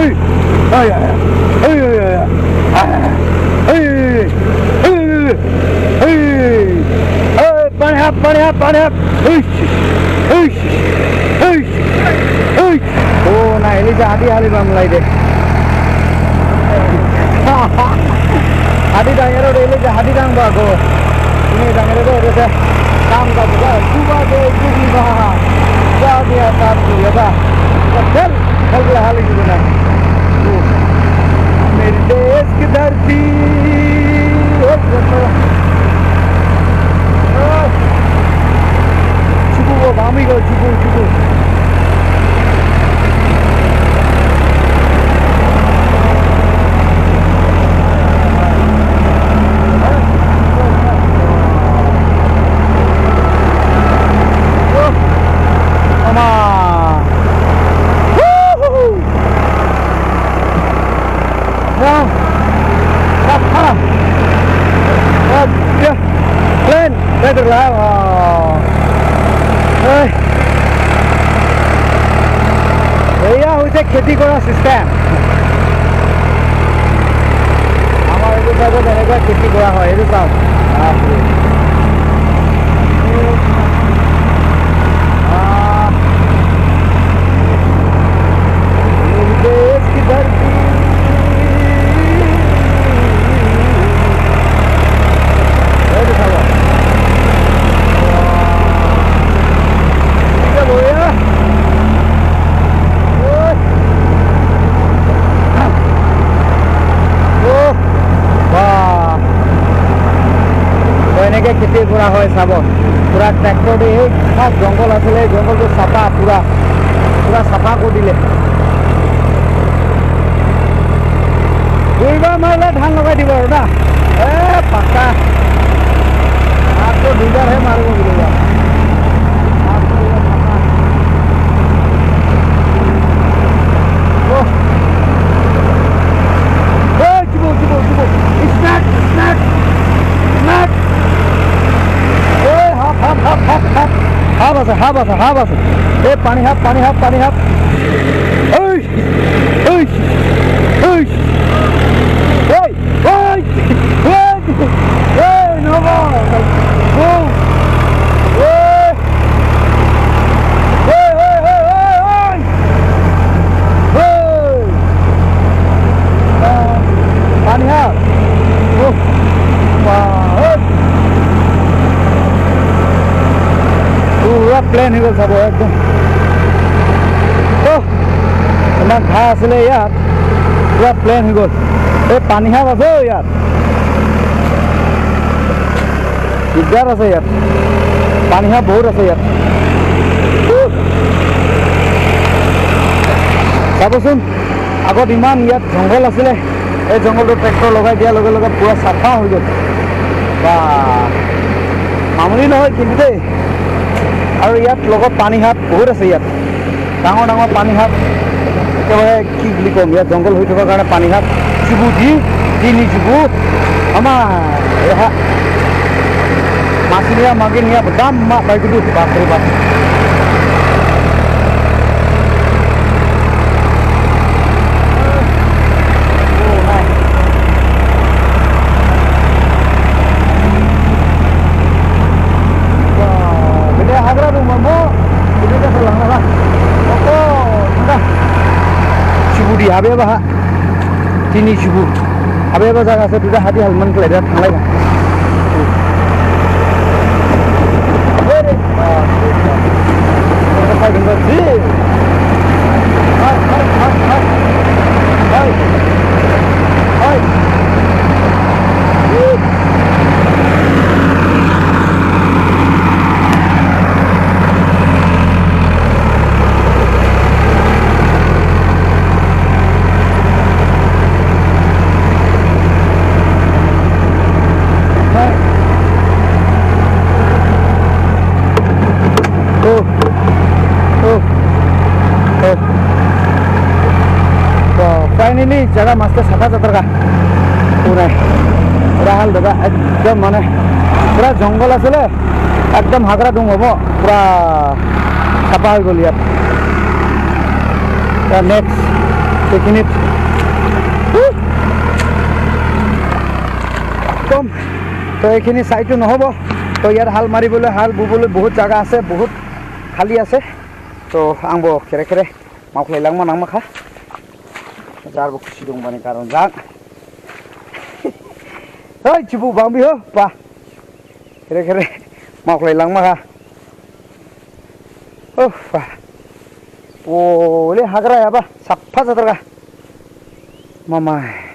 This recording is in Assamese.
Oh, nah ini jadi hal yang mulai deh. Hadi dangero ini jadi dang bago. Ini dangero itu deh. Kam ka juga, juga deh, juga bah. Jadi apa tuh ya bah? Betul, kalau hal itu benar. मेरे देश की धरती चुकू वो गामी को चुकू चुकू được rồi এইয়া হৈছে খেতি কৰা চিষ্টেম আমাৰ এইটো চাইডত এনেকুৱা খেতি কৰা হয় এইটো চাওক देश की धरती খেতি কৰা হয় চাব পুৰা ট্ৰেক্টৰ দি সব জংগল আছিলে জংগলটো চাফা পুৰা চাফা কৰি দিলে দুইবাৰ মাৰিলে ধান লগাই দিব আৰু না পাক্কা আকৌ দুইবাৰহে মাৰিব বুলিবা হাব আছে এই পানী হাব প্লেন হৈ গ'ল চাব একদম ইমান ঘাঁহ আছিলে ইয়াত পুৰা প্লেন হৈ গ'ল এই পানীহাব আছে ইয়াত দিগদাৰ আছে ইয়াত পানীহাব বহুত আছে ইয়াত চাবচোন আগত ইমান ইয়াত জংঘল আছিলে এই জংঘলটো ট্ৰেক্টৰ লগাই দিয়াৰ লগে লগে পুৰা চাফা হৈ গ'ল বা মামুলি নহয় কিন্তু দেই আৰু ইয়াত লগত পানীহাব বহুত আছে ইয়াত ডাঙৰ ডাঙৰ পানীহাব একেবাৰে কি বুলি ক'ম ইয়াত জংঘল হৈ থকাৰ কাৰণে পানীহাব চুবু তিনি চুবু আমাৰ মাছনিয়া মাগিনিয়া দাম বাইকটো বাপৰে বাপ Habe bah tini subu habe bah jaga se duda hati halman keleda thanglai ba ore apa gengga ji hai finally जगह मस्त सफा सुथरा पूरा हाल दादा एकदम माने पूरा जंगल आছিলে एकदम हाग्रा दं हम पूरा सफा हो गल नेक्स्ट সেইখিনিত কম তো এইখিনি চাইটো নহ'ব তো ইয়াত হাল মাৰিবলৈ হাল বুবলৈ বহুত জায়গা আছে বহুত খালি আছে তো आंबो खेरे खेरे मावख्लायलांमा नांमाखा जारबो खुसि दंबानि कारन जां ओइ चिबु बांबि हो बा खेरे खेरे मावख्लायलांमाखा ओ बा ओले हाग्रायाबा साफा जाथारगा मामाय